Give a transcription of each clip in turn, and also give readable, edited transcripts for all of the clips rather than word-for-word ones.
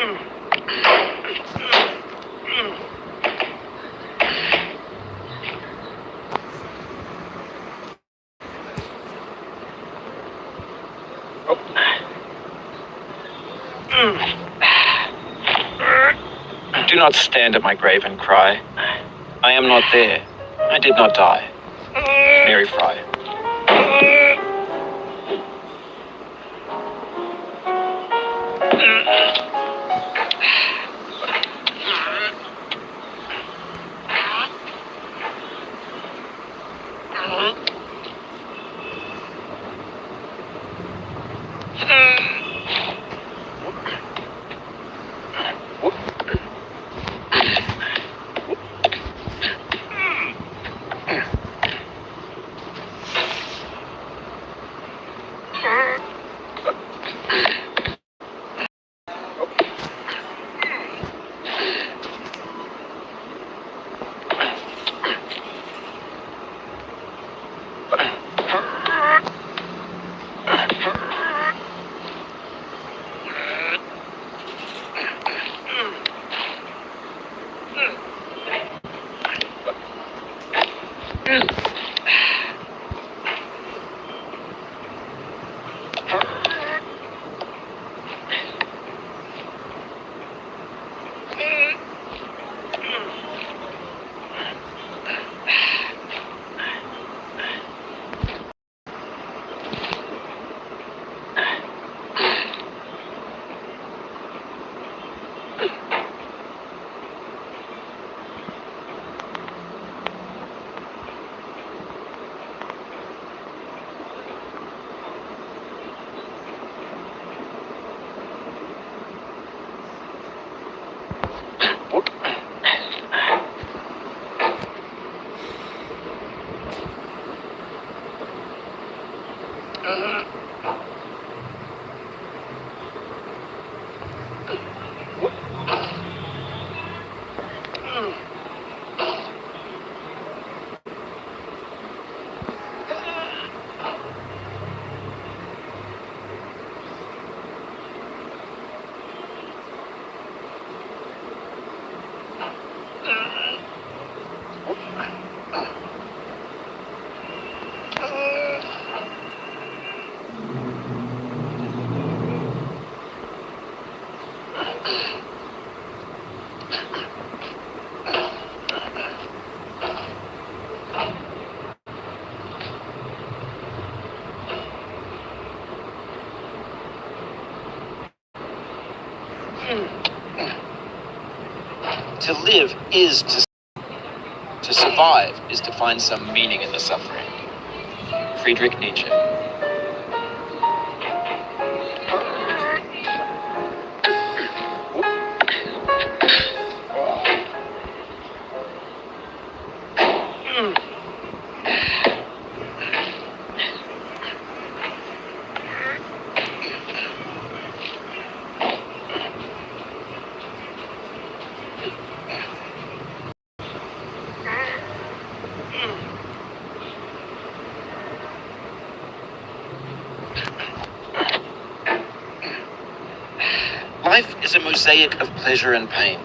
Do not stand at my grave and cry. I am not there. I did not die. Mary Fry. To live is to survive is to find some meaning in the suffering. Friedrich Nietzsche. Life is a mosaic of pleasure and pain.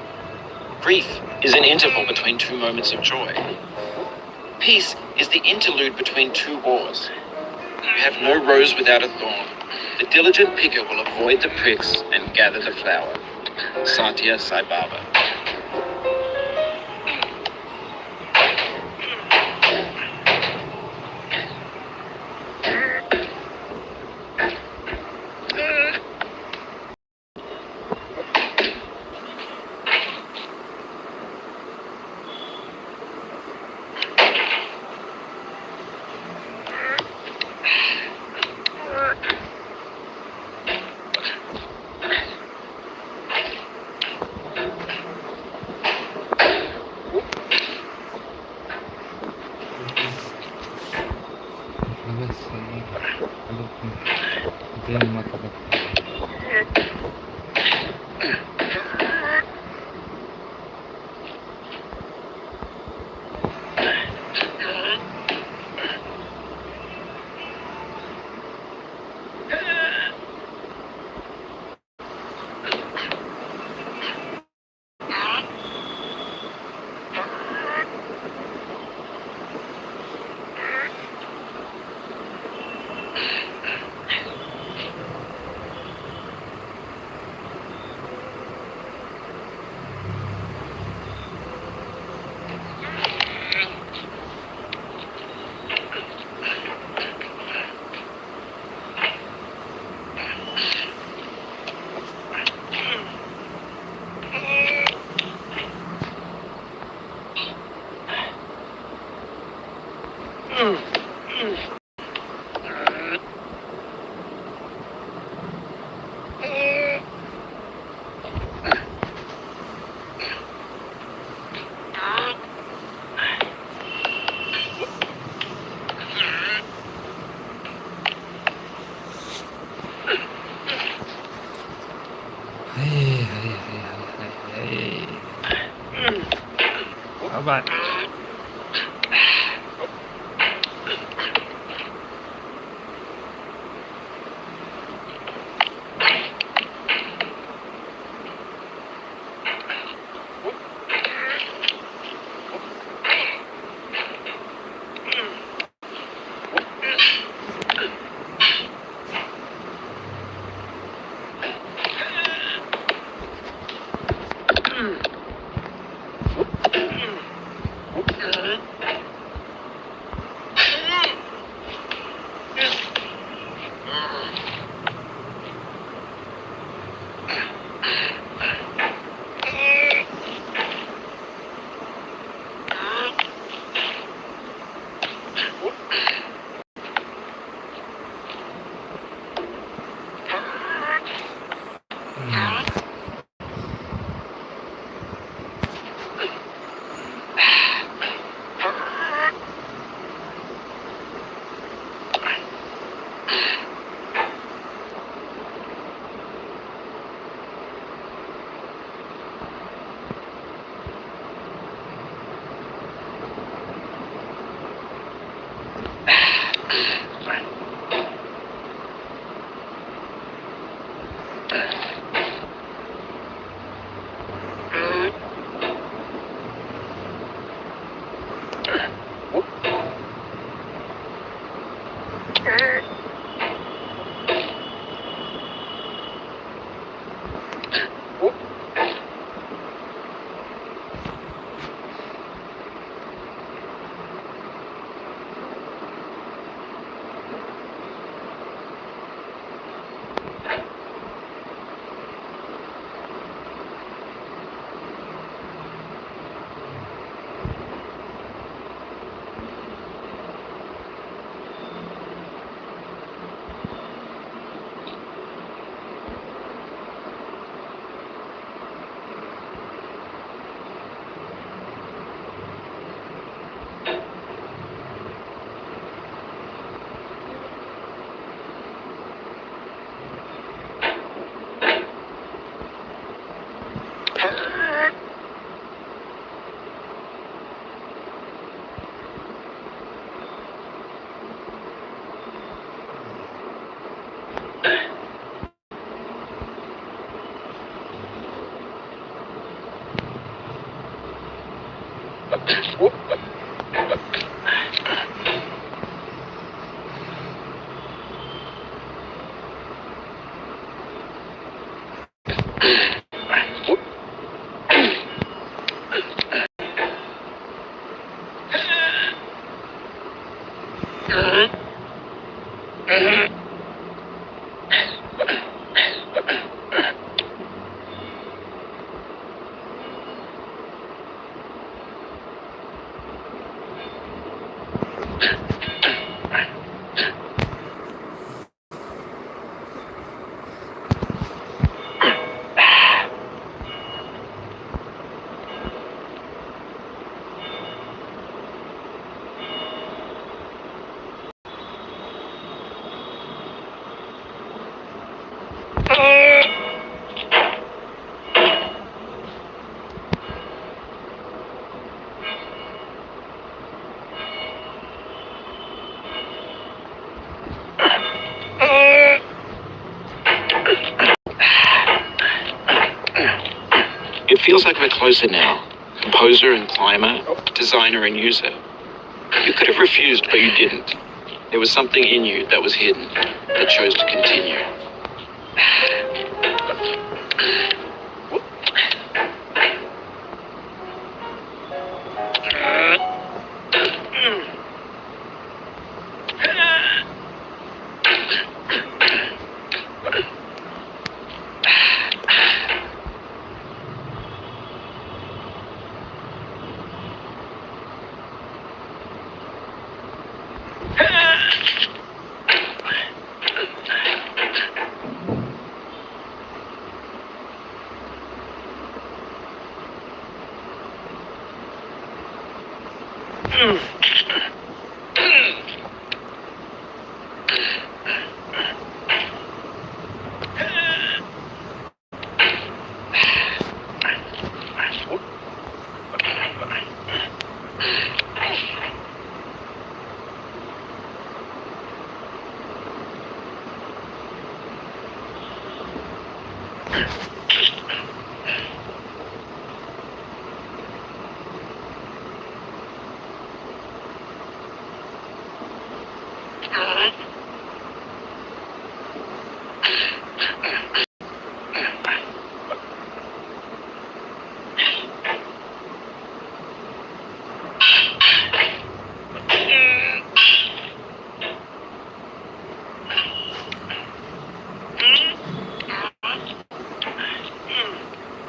Grief is an interval between two moments of joy. Peace is the interlude between two wars. You have no rose without a thorn. The diligent picker will avoid the pricks and gather the flower. Satya Sai Baba. เฮ้ยเฮ้ยเฮ้ยเฮ้ยเฮ้ยเอาบัตรIt feels like we're closer now. Composer and climber, designer and user. You could have refused, but you didn't. There was something in you that was hidden, that chose to continue.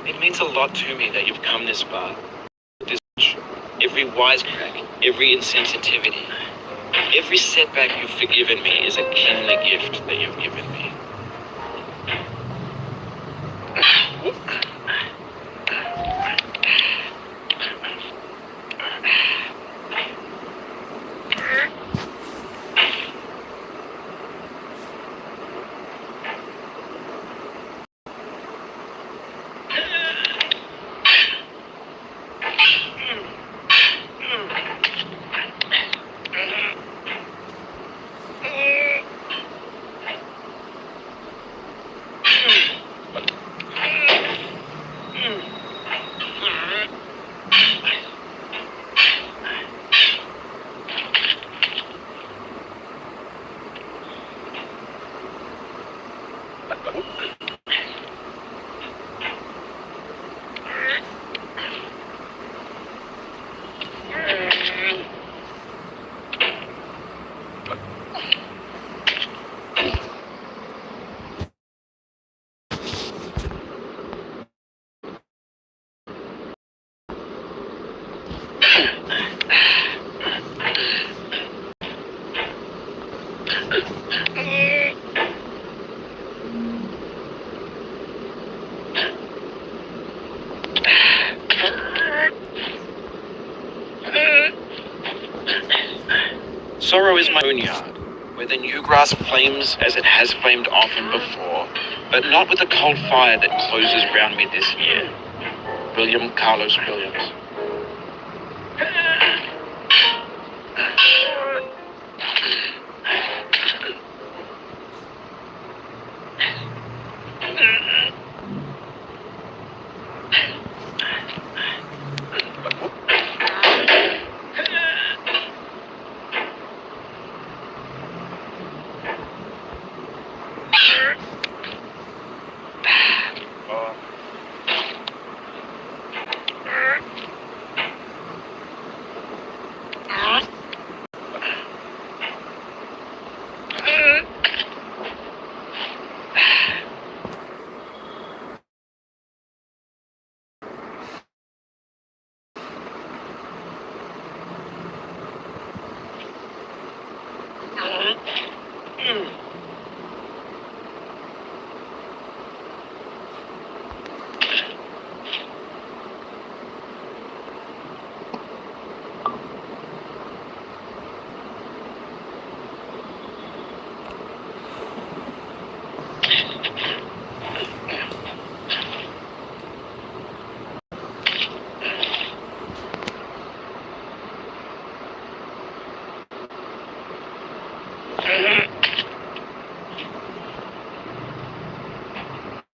It means a lot to me that you've come this far. This every wisecrack, every insensitivity, every setback you've forgiven me is a kingly gift that you've given me. Sorrow is my own yard, where the new grass flames as it has flamed often before, but not with the cold fire that closes round me this year. William Carlos Williams.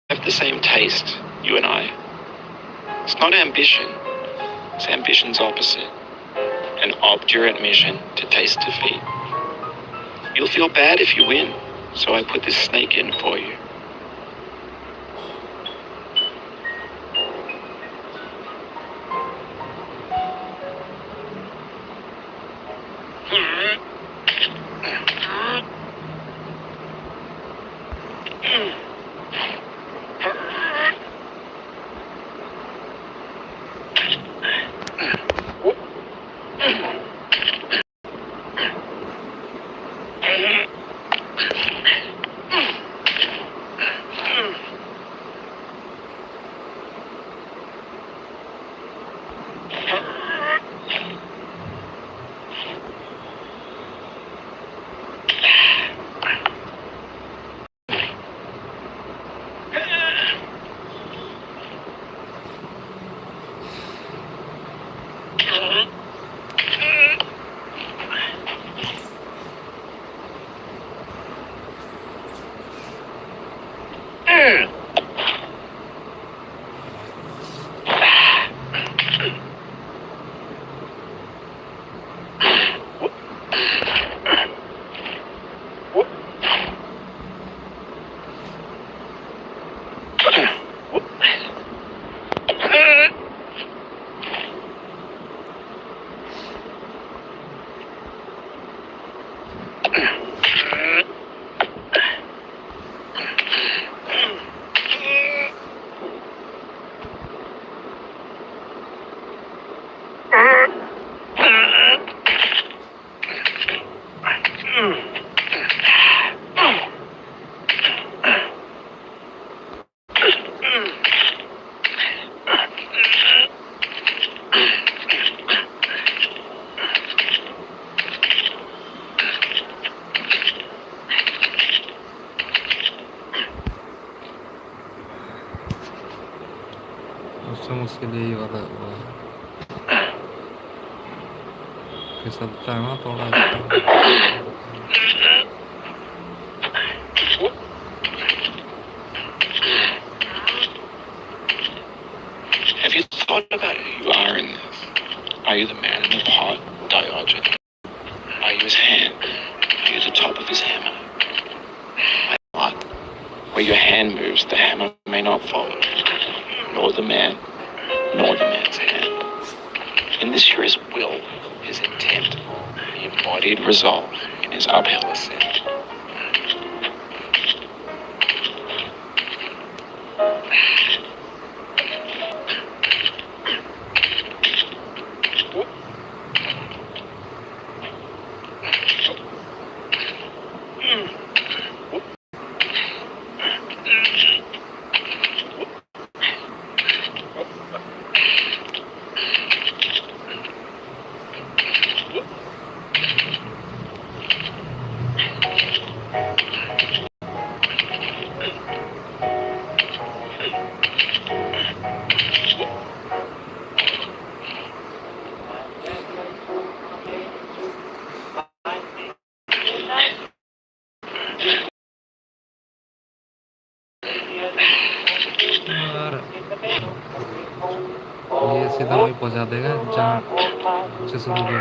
Have the same taste, you and I. It's not ambition, it's ambition's opposite. An obdurate mission to taste defeat. You'll feel bad if you win, so I put this snake in for you. उससे मुश्किल यही वाला हुआ फिसलता है ना थोड़ा Have you thought about who you are in this? Are you the man in the pot, Diogenes? Are you his hand? Are you the top of his hammer? I thought, where your hand moves, the hammer may not follow, nor the man, nor the man's hand. In this you're his will, his intent, the embodied resolve in his uphill ascent. ये सीधा वही पहुंचा देगा जहाँ से शुरू किया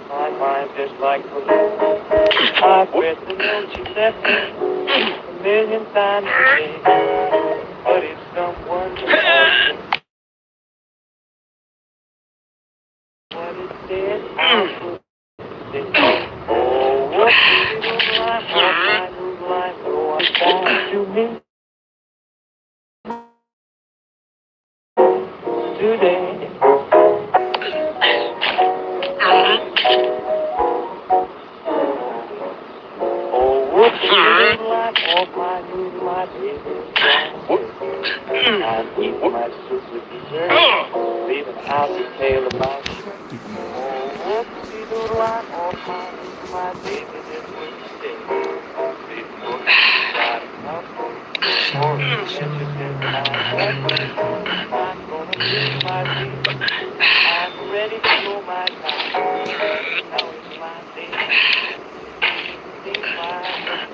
My mind just like a balloon. I've read the notes you left me a million times a day. But if someone else what it said, I would say, oh, what little life, what my new life, oh, I found to me today. Of my new life is I'm eating my soup with dessert, leaving out the tale about you. Oh, whoopsie doodle life of my new life, baby, this was the day. Before you started up, before you mentioned this I'm gonna live my dream. I'm ready to go my time. Now it's my day. Think my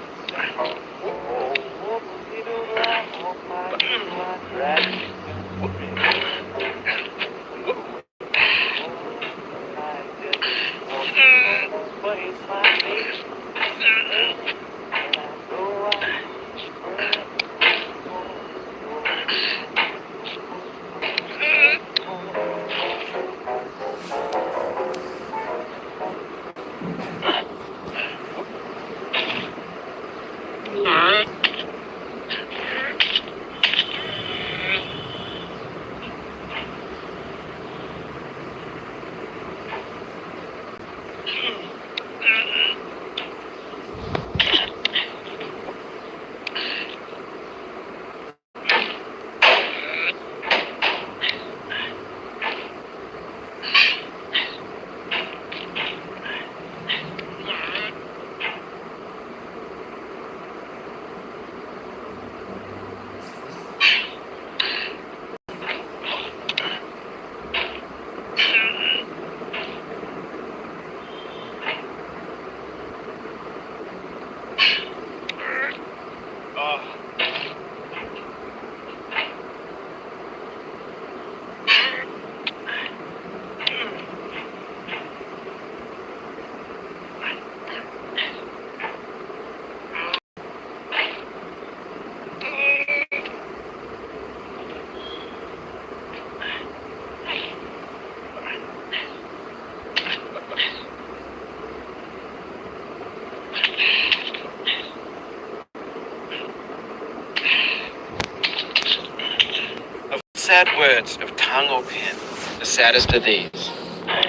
Sad words of tongue or pen, the saddest of these.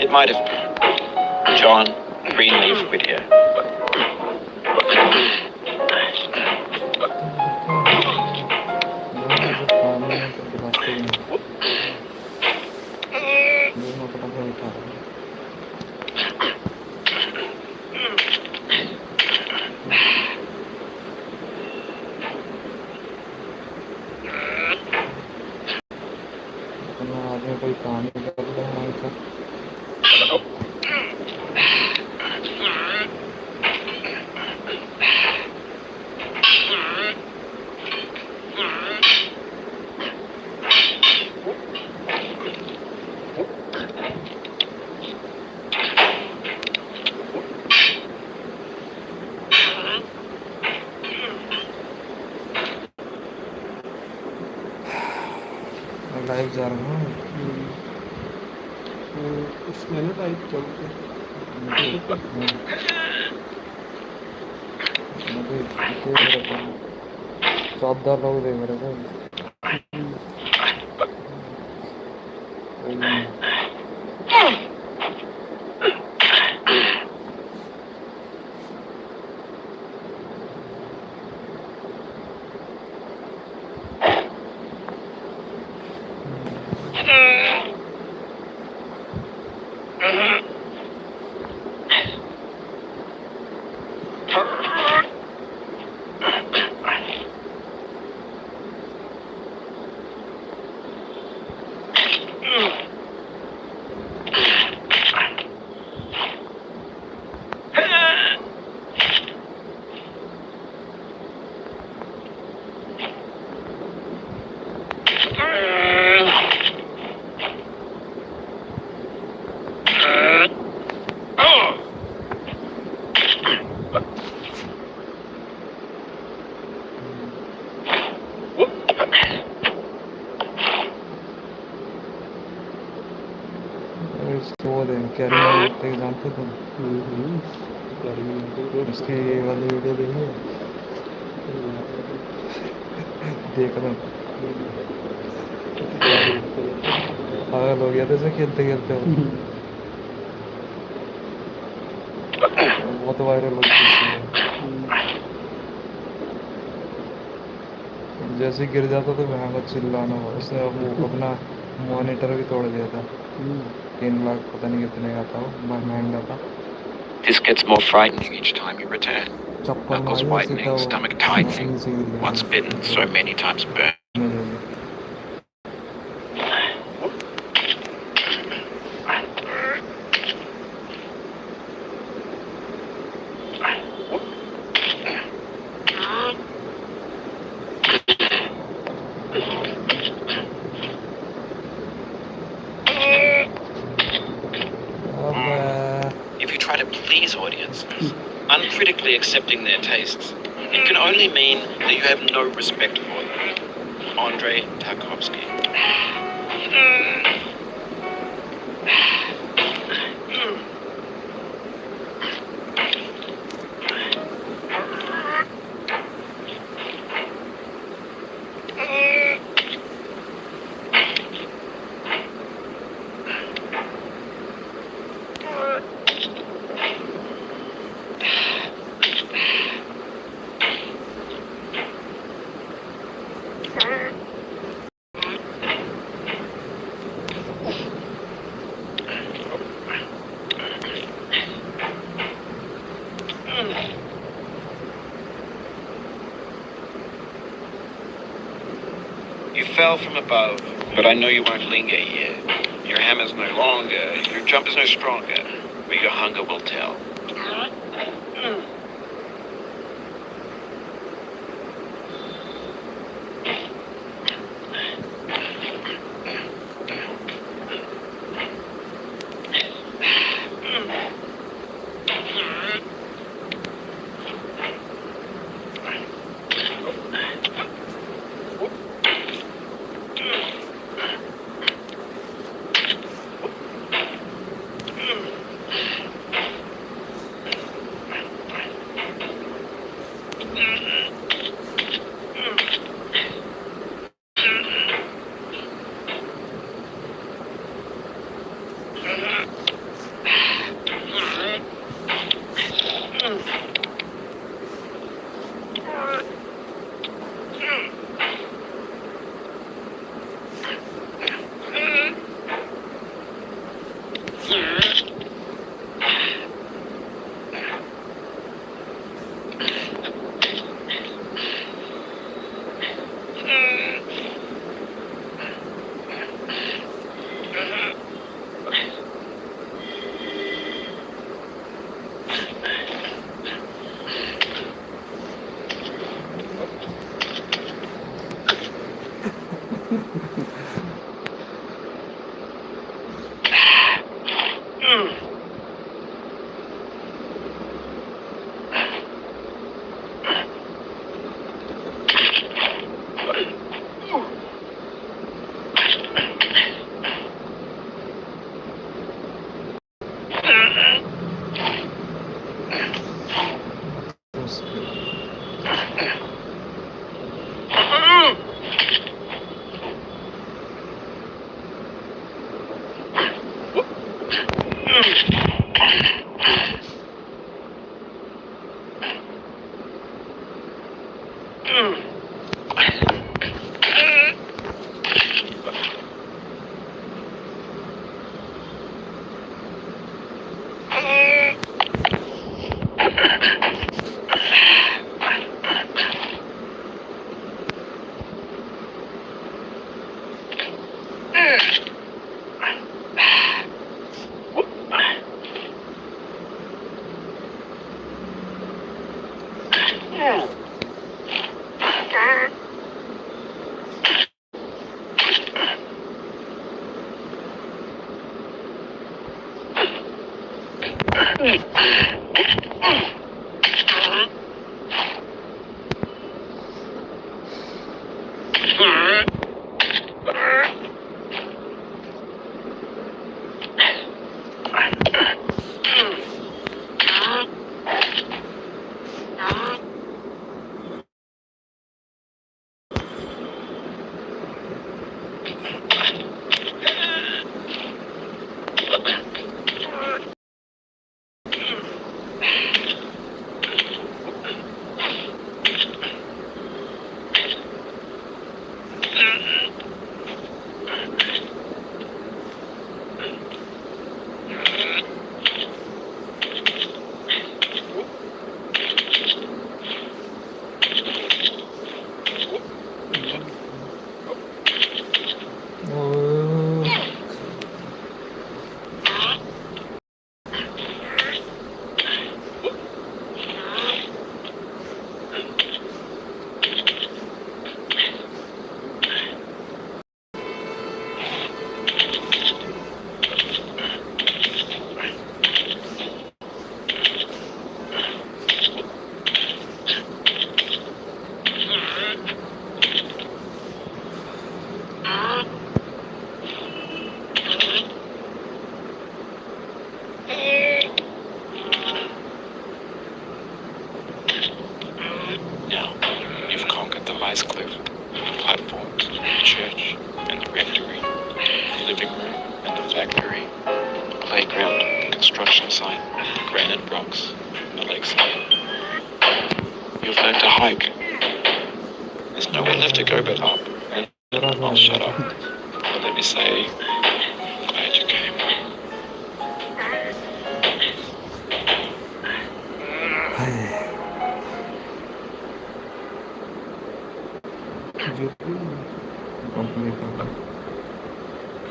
It might have been John Greenleaf Whittier. में कोई कहानी कर लो हमारे साथ। मैं live जा रहा हूँ। उसमें ना टाइप चलते मुझे देख रहा था 14 लोग देख रहे थे। वो दे कैरी एग्जाम्पल तुम उसकी वाली वीडियो देखी देख रहा पागल हो गया था इसे खेलते खेलते बहुत वायरल हो गई। जैसे गिर जाता तो वहाँ का चिल्लाना हुआ उसने वो अपना मॉनिटर भी तोड़ दिया था। 3 लाख पता नहीं कितने का था वो महंगा था। This gets more frightening each time you return. Chappal Knuckles मारी सीधा whitening, वो stomach tightening. नीचे गिर गया। Once bitten, so many times burned. If you try to please audiences, uncritically accepting their tastes, it can only mean that you have no respect for them. Andrei Tarkovsky. You fell from above, but I know you won't linger here. Your hammer's no longer, your jump is no stronger, but your hunger will tell. Now, you've conquered the Mice Cliff, the platforms, the church, and the rectory, the living room and the factory, the playground, construction site, the granite rocks, the lakeside. You've learned to hike. There's nowhere left to go but up. I'll shut up. But let me say, glad you came.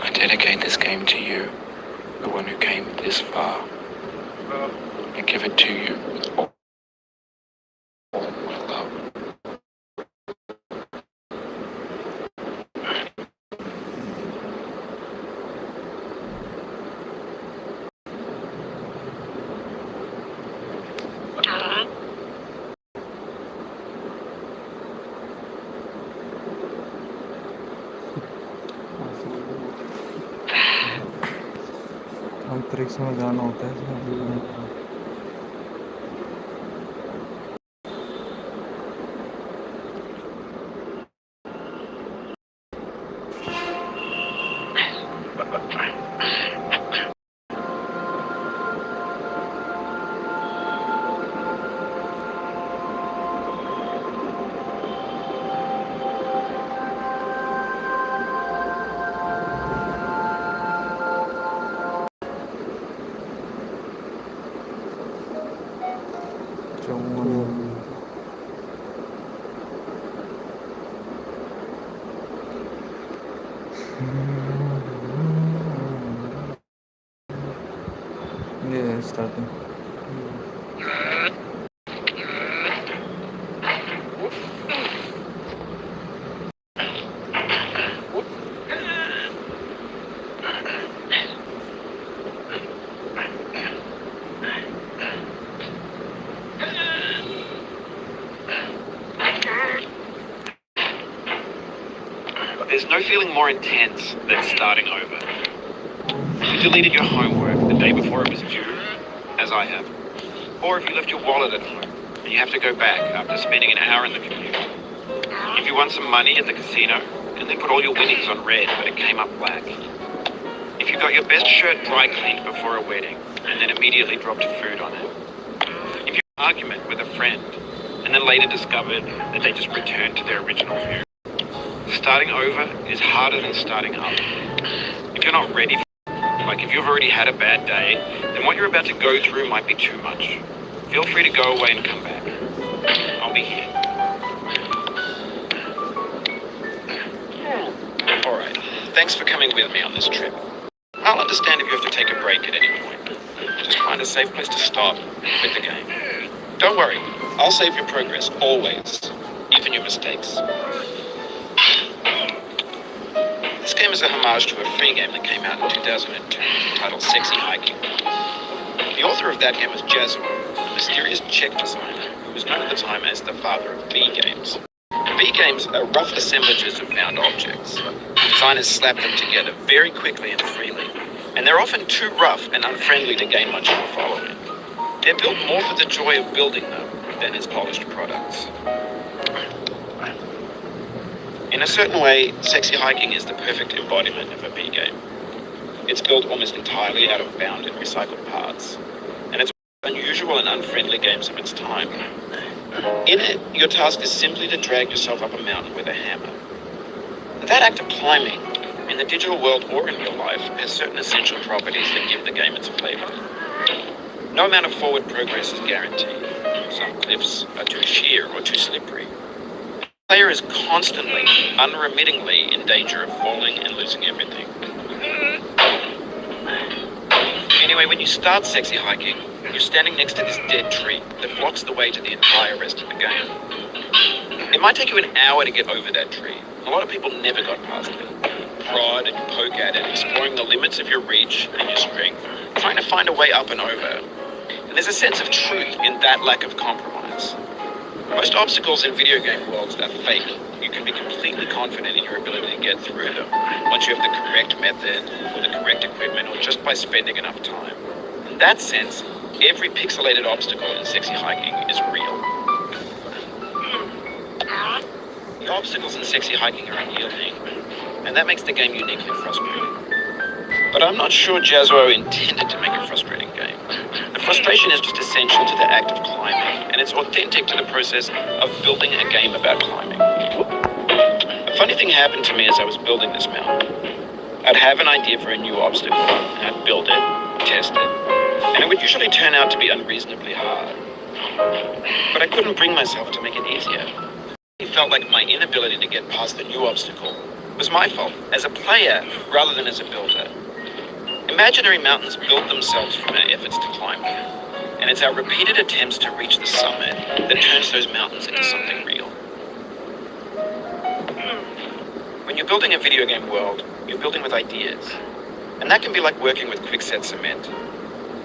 I dedicate this game to you, the one who came this far. I give it to you with all my love. अंतरिक्ष में जाना होता है इसमें। Yeah, starting. There's no feeling more intense than starting over. If you deleted your homework the day before it was due, as I have, or if you left your wallet at home and you have to go back after spending an hour in the commute. If you won some money at the casino and then put all your winnings on red but it came up black. If you got your best shirt dry cleaned before a wedding and then immediately dropped food on it. If you had an argument with a friend and then later discovered that they just returned to their original view. Starting over is harder than starting up. If you're not ready for it, like if you've already had a bad day, then what you're about to go through might be too much. Feel free to go away and come back. I'll be here. Alright, thanks for coming with me on this trip. I'll understand if you have to take a break at any point. Just find a safe place to stop and quit the game. Don't worry, I'll save your progress, always. Even your mistakes. This game is a homage to a free game that came out in 2002 titled Sexy Hiking. The author of that game was Jazzuo, a mysterious Czech designer who was known at the time as the father of B games. B games are rough assemblages of found objects. Designers slap them together very quickly and freely, and they're often too rough and unfriendly to gain much of a following. They're built more for the joy of building them than as polished products. In a certain way, Sexy Hiking is the perfect embodiment of a B game. It's built almost entirely out of bound and recycled parts, and it's one of the unusual and unfriendly games of its time. In it, your task is simply to drag yourself up a mountain with a hammer. That act of climbing, in the digital world or in real life, has certain essential properties that give the game its flavor. No amount of forward progress is guaranteed. Some cliffs are too sheer or too slippery. The player is constantly, unremittingly in danger of falling and losing everything. Anyway, when you start Sexy Hiking, you're standing next to this dead tree that blocks the way to the entire rest of the game. It might take you an hour to get over that tree. A lot of people never got past it. Prod and poke at it, exploring the limits of your reach and your strength, trying to find a way up and over. And there's a sense of truth in that lack of compromise. Most obstacles in video game worlds are fake. You can be completely confident in your ability to get through them once you have the correct method or the correct equipment or just by spending enough time. In that sense, every pixelated obstacle in Sexy Hiking is real. The obstacles in Sexy Hiking are unyielding, and that makes the game uniquely frustrating. But I'm not sure Jazzuo intended to make a frustrating game. The frustration is just essential to the act of climbing, and it's authentic to the process of building a game about climbing. A funny thing happened to me as I was building this mountain. I'd have an idea for a new obstacle, and I'd build it, test it, and it would usually turn out to be unreasonably hard. But I couldn't bring myself to make it easier. It felt like my inability to get past the new obstacle was my fault as a player rather than as a builder. Imaginary mountains build themselves from our efforts to climb them, and it's our repeated attempts to reach the summit that turns those mountains into something real. When you're building a video game world, you're building with ideas, and that can be like working with quickset cement.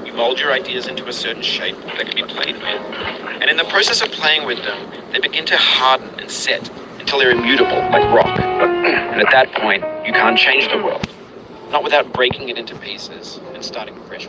You mold your ideas into a certain shape that can be played with, and in the process of playing with them, they begin to harden and set until they're immutable, like rock. And at that point, you can't change the world. Not without breaking it into pieces and starting fresh.